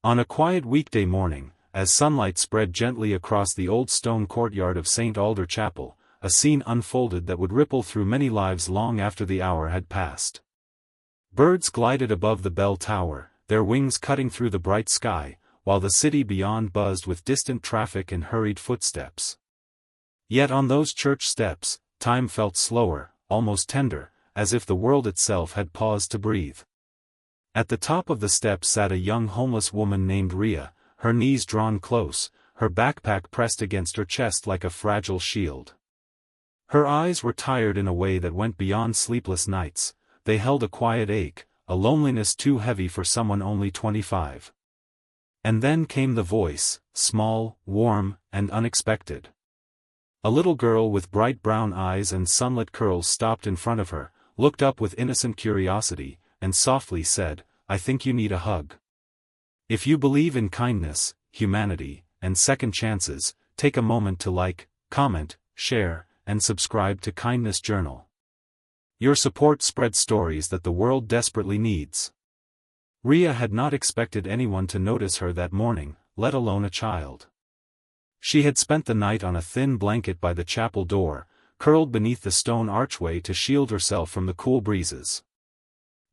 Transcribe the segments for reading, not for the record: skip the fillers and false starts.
On a quiet weekday morning, as sunlight spread gently across the old stone courtyard of St. Alder Chapel, a scene unfolded that would ripple through many lives long after the hour had passed. Birds glided above the bell tower, their wings cutting through the bright sky, while the city beyond buzzed with distant traffic and hurried footsteps. Yet on those church steps, time felt slower, almost tender, as if the world itself had paused to breathe. At the top of the steps sat a young homeless woman named Rhea, her knees drawn close, her backpack pressed against her chest like a fragile shield. Her eyes were tired in a way that went beyond sleepless nights. They held a quiet ache, a loneliness too heavy for someone only 25. And then came the voice, small, warm, and unexpected. A little girl with bright brown eyes and sunlit curls stopped in front of her, looked up with innocent curiosity, and softly said, "I think you need a hug. If you believe in kindness, humanity, and second chances, take a moment to like, comment, share, and subscribe to Kindness Journal. Your support spreads stories that the world desperately needs." Rhea had not expected anyone to notice her that morning, let alone a child. She had spent the night on a thin blanket by the chapel door, curled beneath the stone archway to shield herself from the cool breezes.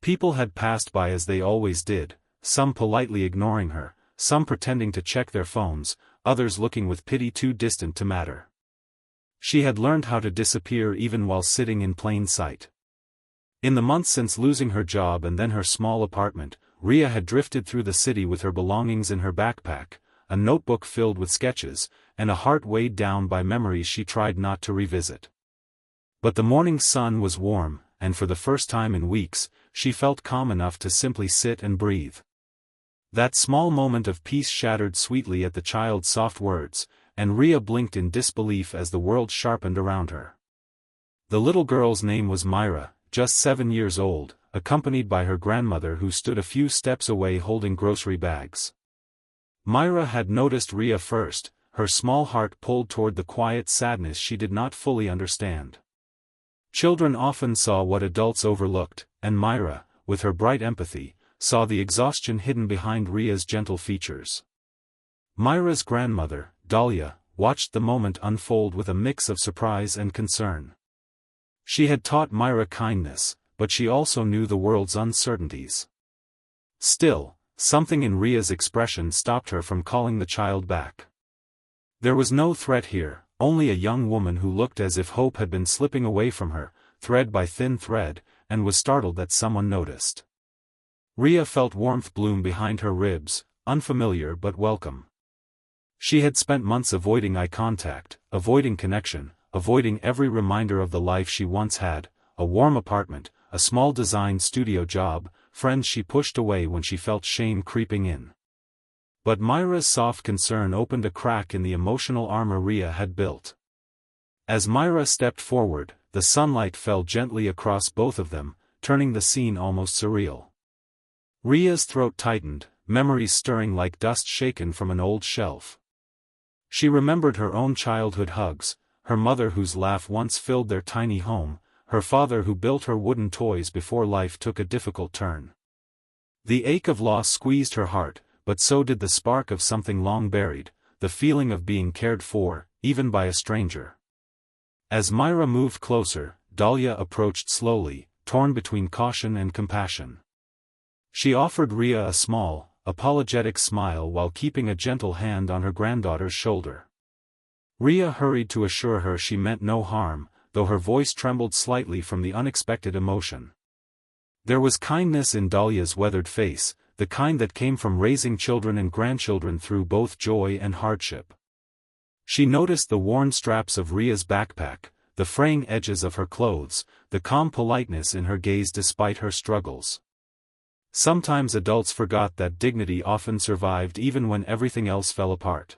People had passed by as they always did, some politely ignoring her, some pretending to check their phones, others looking with pity too distant to matter. She had learned how to disappear even while sitting in plain sight. In the months since losing her job and then her small apartment, Rhea had drifted through the city with her belongings in her backpack, a notebook filled with sketches, and a heart weighed down by memories she tried not to revisit. But the morning sun was warm, and for the first time in weeks, she felt calm enough to simply sit and breathe. That small moment of peace shattered sweetly at the child's soft words, and Rhea blinked in disbelief as the world sharpened around her. The little girl's name was Myra, just 7 years old, accompanied by her grandmother who stood a few steps away holding grocery bags. Myra had noticed Rhea first, her small heart pulled toward the quiet sadness she did not fully understand. Children often saw what adults overlooked, and Myra, with her bright empathy, saw the exhaustion hidden behind Rhea's gentle features. Myra's grandmother, Dahlia, watched the moment unfold with a mix of surprise and concern. She had taught Myra kindness, but she also knew the world's uncertainties. Still, something in Rhea's expression stopped her from calling the child back. There was no threat here, only a young woman who looked as if hope had been slipping away from her, thread by thin thread, and was startled that someone noticed. Rhea felt warmth bloom behind her ribs, unfamiliar but welcome. She had spent months avoiding eye contact, avoiding connection, avoiding every reminder of the life she once had, a warm apartment, a small design studio job, friends she pushed away when she felt shame creeping in. But Myra's soft concern opened a crack in the emotional armor Rhea had built. As Myra stepped forward, the sunlight fell gently across both of them, turning the scene almost surreal. Rhea's throat tightened, memories stirring like dust shaken from an old shelf. She remembered her own childhood hugs, her mother whose laugh once filled their tiny home, her father who built her wooden toys before life took a difficult turn. The ache of loss squeezed her heart, but so did the spark of something long buried, the feeling of being cared for, even by a stranger. As Myra moved closer, Dahlia approached slowly, torn between caution and compassion. She offered Rhea a small, apologetic smile while keeping a gentle hand on her granddaughter's shoulder. Rhea hurried to assure her she meant no harm, though her voice trembled slightly from the unexpected emotion. There was kindness in Dahlia's weathered face, the kind that came from raising children and grandchildren through both joy and hardship. She noticed the worn straps of Rhea's backpack, the fraying edges of her clothes, the calm politeness in her gaze despite her struggles. Sometimes adults forgot that dignity often survived even when everything else fell apart.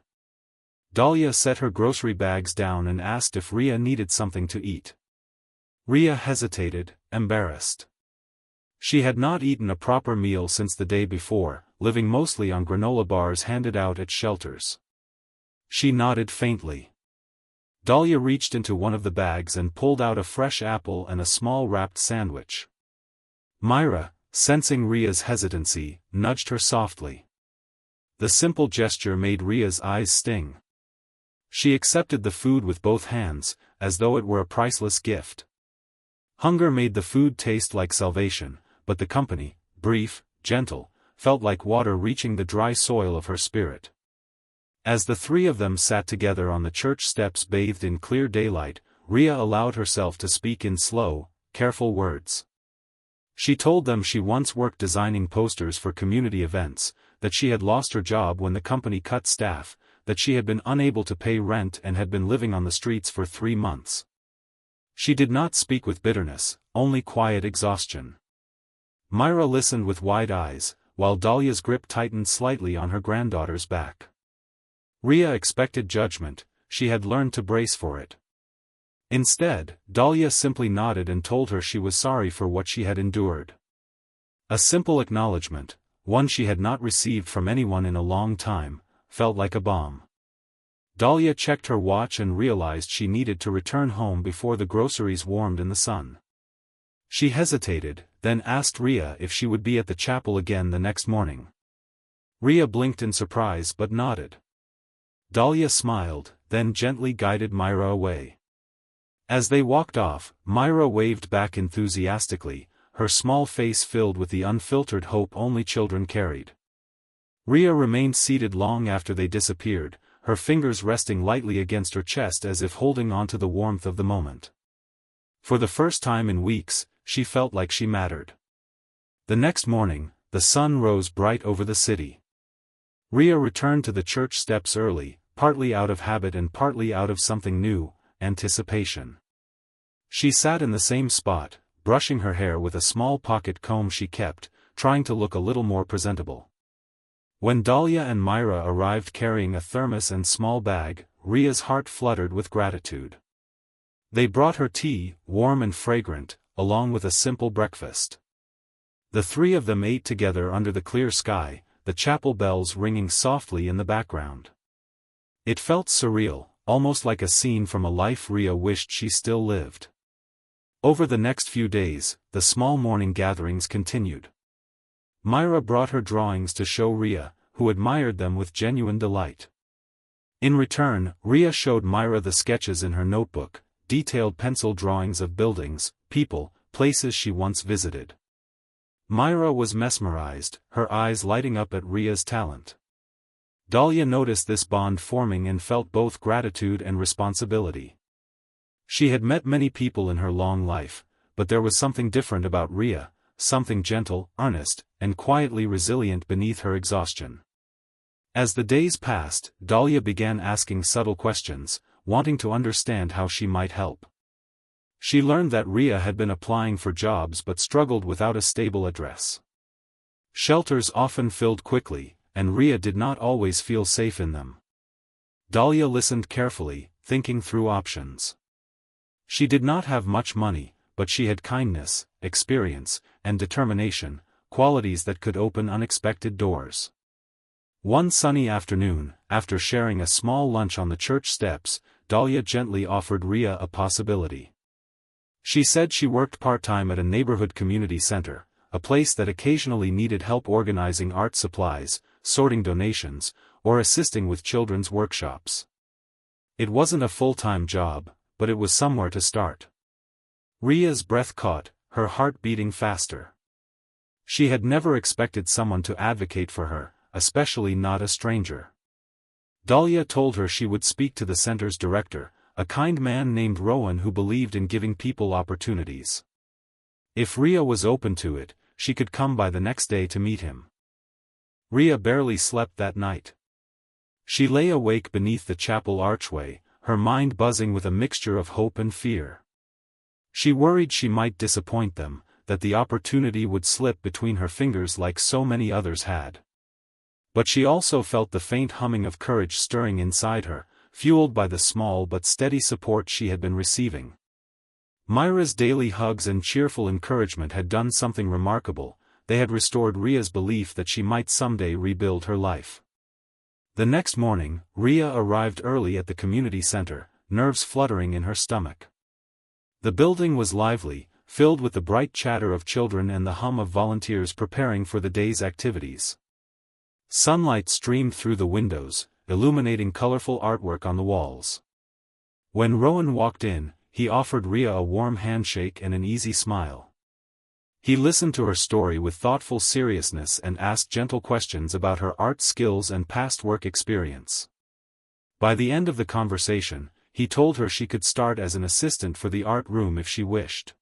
Dahlia set her grocery bags down and asked if Rhea needed something to eat. Rhea hesitated, embarrassed. She had not eaten a proper meal since the day before, living mostly on granola bars handed out at shelters. She nodded faintly. Dahlia reached into one of the bags and pulled out a fresh apple and a small wrapped sandwich. Myra, sensing Rhea's hesitancy, nudged her softly. The simple gesture made Ria's eyes sting. She accepted the food with both hands, as though it were a priceless gift. Hunger made the food taste like salvation, but the company, brief, gentle, felt like water reaching the dry soil of her spirit. As the three of them sat together on the church steps bathed in clear daylight, Ria allowed herself to speak in slow, careful words. She told them she once worked designing posters for community events, that she had lost her job when the company cut staff, that she had been unable to pay rent and had been living on the streets for 3 months. She did not speak with bitterness, only quiet exhaustion. Myra listened with wide eyes, while Dahlia's grip tightened slightly on her granddaughter's back. Ria expected judgment, she had learned to brace for it. Instead, Dahlia simply nodded and told her she was sorry for what she had endured. A simple acknowledgement, one she had not received from anyone in a long time, felt like a balm. Dahlia checked her watch and realized she needed to return home before the groceries warmed in the sun. She hesitated, then asked Ria if she would be at the chapel again the next morning. Ria blinked in surprise but nodded. Dahlia smiled, then gently guided Myra away. As they walked off, Myra waved back enthusiastically, her small face filled with the unfiltered hope only children carried. Ria remained seated long after they disappeared, her fingers resting lightly against her chest as if holding on to the warmth of the moment. For the first time in weeks, she felt like she mattered. The next morning, the sun rose bright over the city. Ria returned to the church steps early, partly out of habit and partly out of something new, anticipation. She sat in the same spot, brushing her hair with a small pocket comb she kept, trying to look a little more presentable. When Dahlia and Myra arrived carrying a thermos and small bag, Ria's heart fluttered with gratitude. They brought her tea, warm and fragrant, along with a simple breakfast. The three of them ate together under the clear sky, the chapel bells ringing softly in the background. It felt surreal, almost like a scene from a life Ria wished she still lived. Over the next few days, the small morning gatherings continued. Myra brought her drawings to show Ria, who admired them with genuine delight. In return, Ria showed Myra the sketches in her notebook, detailed pencil drawings of buildings, people, places she once visited. Myra was mesmerized, her eyes lighting up at Ria's talent. Dahlia noticed this bond forming and felt both gratitude and responsibility. She had met many people in her long life, but there was something different about Ria, something gentle, earnest, and quietly resilient beneath her exhaustion. As the days passed, Dahlia began asking subtle questions, wanting to understand how she might help. She learned that Ria had been applying for jobs but struggled without a stable address. Shelters often filled quickly, and Ria did not always feel safe in them. Dahlia listened carefully, thinking through options. She did not have much money, but she had kindness, experience, and determination, qualities that could open unexpected doors. One sunny afternoon, after sharing a small lunch on the church steps, Dahlia gently offered Ria a possibility. She said she worked part-time at a neighborhood community center, a place that occasionally needed help organizing art supplies, sorting donations, or assisting with children's workshops. It wasn't a full-time job, but it was somewhere to start. Ria's breath caught, her heart beating faster. She had never expected someone to advocate for her, especially not a stranger. Dahlia told her she would speak to the center's director, a kind man named Rowan who believed in giving people opportunities. If Ria was open to it, she could come by the next day to meet him. Ria barely slept that night. She lay awake beneath the chapel archway, her mind buzzing with a mixture of hope and fear. She worried she might disappoint them, that the opportunity would slip between her fingers like so many others had. But she also felt the faint humming of courage stirring inside her, fueled by the small but steady support she had been receiving. Myra's daily hugs and cheerful encouragement had done something remarkable, they had restored Ria's belief that she might someday rebuild her life. The next morning, Ria arrived early at the community center, nerves fluttering in her stomach. The building was lively, filled with the bright chatter of children and the hum of volunteers preparing for the day's activities. Sunlight streamed through the windows, illuminating colorful artwork on the walls. When Rowan walked in, he offered Rhea a warm handshake and an easy smile. He listened to her story with thoughtful seriousness and asked gentle questions about her art skills and past work experience. By the end of the conversation, he told her she could start as an assistant for the art room if she wished.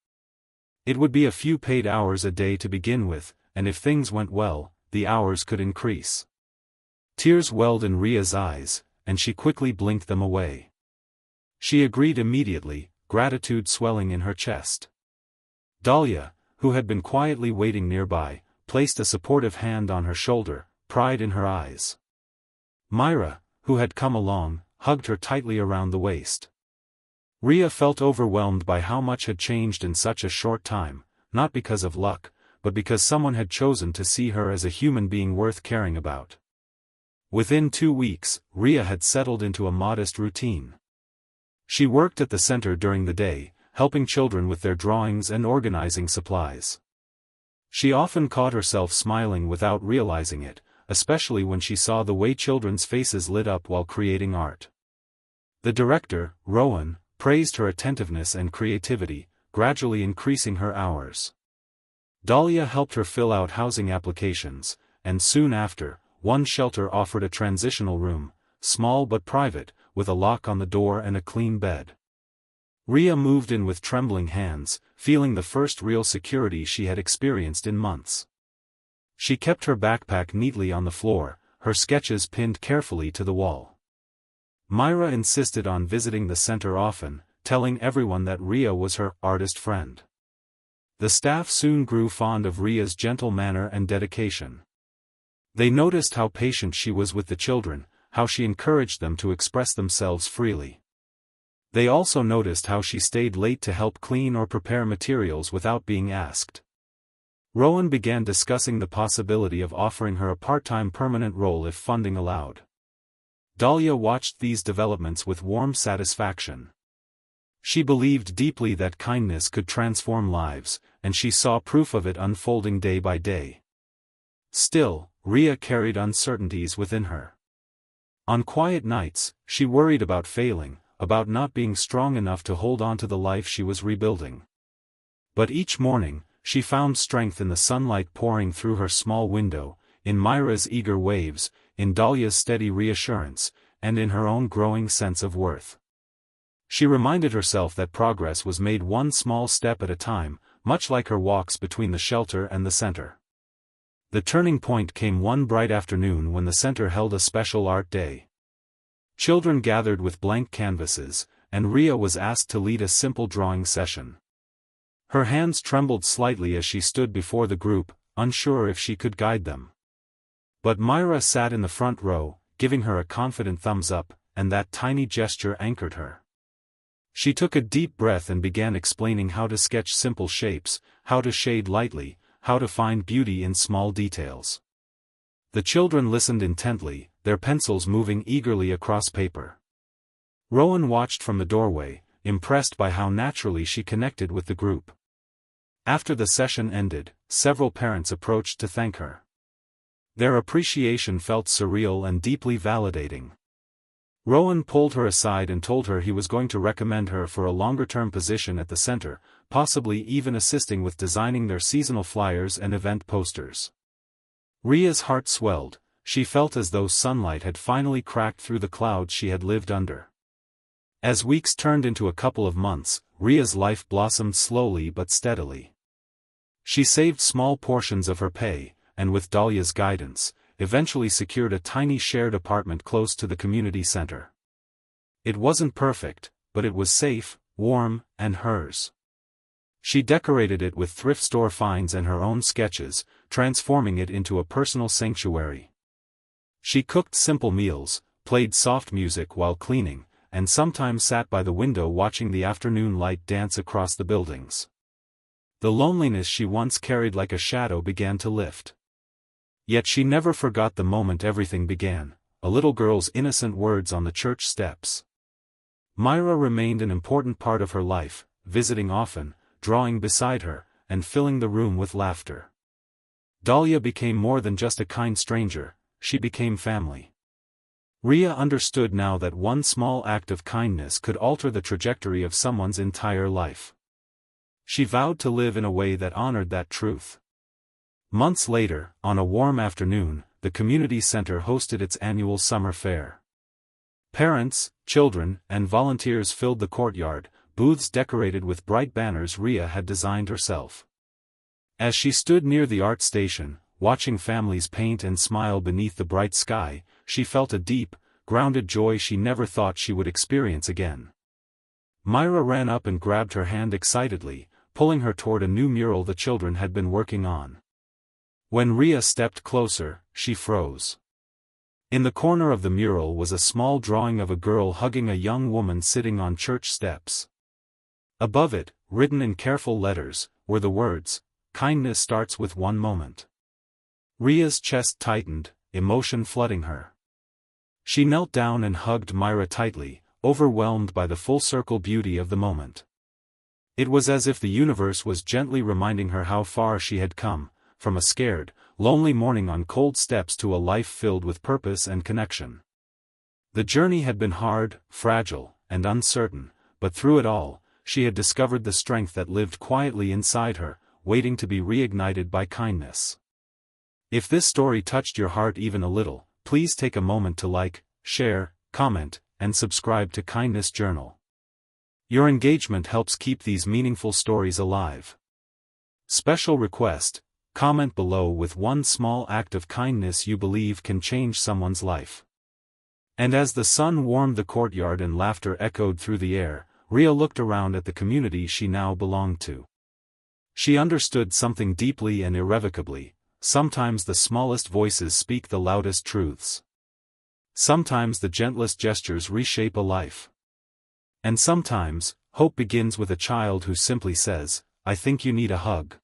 It would be a few paid hours a day to begin with, and if things went well, the hours could increase. Tears welled in Rhea's eyes, and she quickly blinked them away. She agreed immediately, gratitude swelling in her chest. Dahlia, who had been quietly waiting nearby, placed a supportive hand on her shoulder, pride in her eyes. Myra, who had come along, hugged her tightly around the waist. Rhea felt overwhelmed by how much had changed in such a short time, not because of luck, but because someone had chosen to see her as a human being worth caring about. Within 2 weeks, Rhea had settled into a modest routine. She worked at the center during the day, helping children with their drawings and organizing supplies. She often caught herself smiling without realizing it, especially when she saw the way children's faces lit up while creating art. The director, Rowan, praised her attentiveness and creativity, gradually increasing her hours. Dahlia helped her fill out housing applications, and soon after, one shelter offered a transitional room, small but private, with a lock on the door and a clean bed. Rhea moved in with trembling hands, feeling the first real security she had experienced in months. She kept her backpack neatly on the floor, her sketches pinned carefully to the wall. Myra insisted on visiting the center often, telling everyone that Rhea was her artist friend. The staff soon grew fond of Rhea's gentle manner and dedication. They noticed how patient she was with the children, how she encouraged them to express themselves freely. They also noticed how she stayed late to help clean or prepare materials without being asked. Rowan began discussing the possibility of offering her a part-time permanent role if funding allowed. Dahlia watched these developments with warm satisfaction. She believed deeply that kindness could transform lives, and she saw proof of it unfolding day by day. Still, Rhea carried uncertainties within her. On quiet nights, she worried about failing, about not being strong enough to hold on to the life she was rebuilding. But each morning, she found strength in the sunlight pouring through her small window, in Myra's eager waves, in Dahlia's steady reassurance, and in her own growing sense of worth. She reminded herself that progress was made one small step at a time, much like her walks between the shelter and the center. The turning point came one bright afternoon when the center held a special art day. Children gathered with blank canvases, and Rhea was asked to lead a simple drawing session. Her hands trembled slightly as she stood before the group, unsure if she could guide them. But Myra sat in the front row, giving her a confident thumbs up, and that tiny gesture anchored her. She took a deep breath and began explaining how to sketch simple shapes, how to shade lightly, how to find beauty in small details. The children listened intently, their pencils moving eagerly across paper. Rowan watched from the doorway, impressed by how naturally she connected with the group. After the session ended, several parents approached to thank her. Their appreciation felt surreal and deeply validating. Rowan pulled her aside and told her he was going to recommend her for a longer-term position at the center, possibly even assisting with designing their seasonal flyers and event posters. Rhea's heart swelled. She felt as though sunlight had finally cracked through the clouds she had lived under. As weeks turned into a couple of months, Rhea's life blossomed slowly but steadily. She saved small portions of her pay, and with Dahlia's guidance, eventually secured a tiny shared apartment close to the community center. It wasn't perfect, but it was safe, warm, and hers. She decorated it with thrift store finds and her own sketches, transforming it into a personal sanctuary. She cooked simple meals, played soft music while cleaning, and sometimes sat by the window watching the afternoon light dance across the buildings. The loneliness she once carried like a shadow began to lift. Yet she never forgot the moment everything began, a little girl's innocent words on the church steps. Myra remained an important part of her life, visiting often, drawing beside her, and filling the room with laughter. Dahlia became more than just a kind stranger, she became family. Ria understood now that one small act of kindness could alter the trajectory of someone's entire life. She vowed to live in a way that honored that truth. Months later, on a warm afternoon, the community center hosted its annual summer fair. Parents, children, and volunteers filled the courtyard, booths decorated with bright banners Ria had designed herself. As she stood near the art station, watching families paint and smile beneath the bright sky, she felt a deep, grounded joy she never thought she would experience again. Myra ran up and grabbed her hand excitedly, pulling her toward a new mural the children had been working on. When Ria stepped closer, she froze. In the corner of the mural was a small drawing of a girl hugging a young woman sitting on church steps. Above it, written in careful letters, were the words, "Kindness starts with one moment." Ria's chest tightened, emotion flooding her. She knelt down and hugged Myra tightly, overwhelmed by the full-circle beauty of the moment. It was as if the universe was gently reminding her how far she had come, from a scared, lonely morning on cold steps to a life filled with purpose and connection. The journey had been hard, fragile, and uncertain, but through it all, she had discovered the strength that lived quietly inside her, waiting to be reignited by kindness. If this story touched your heart even a little, please take a moment to like, share, comment, and subscribe to Kindness Journal. Your engagement helps keep these meaningful stories alive. Special request: comment below with one small act of kindness you believe can change someone's life. And as the sun warmed the courtyard and laughter echoed through the air, Ria looked around at the community she now belonged to. She understood something deeply and irrevocably: sometimes the smallest voices speak the loudest truths. Sometimes the gentlest gestures reshape a life. And sometimes, hope begins with a child who simply says, "I think you need a hug."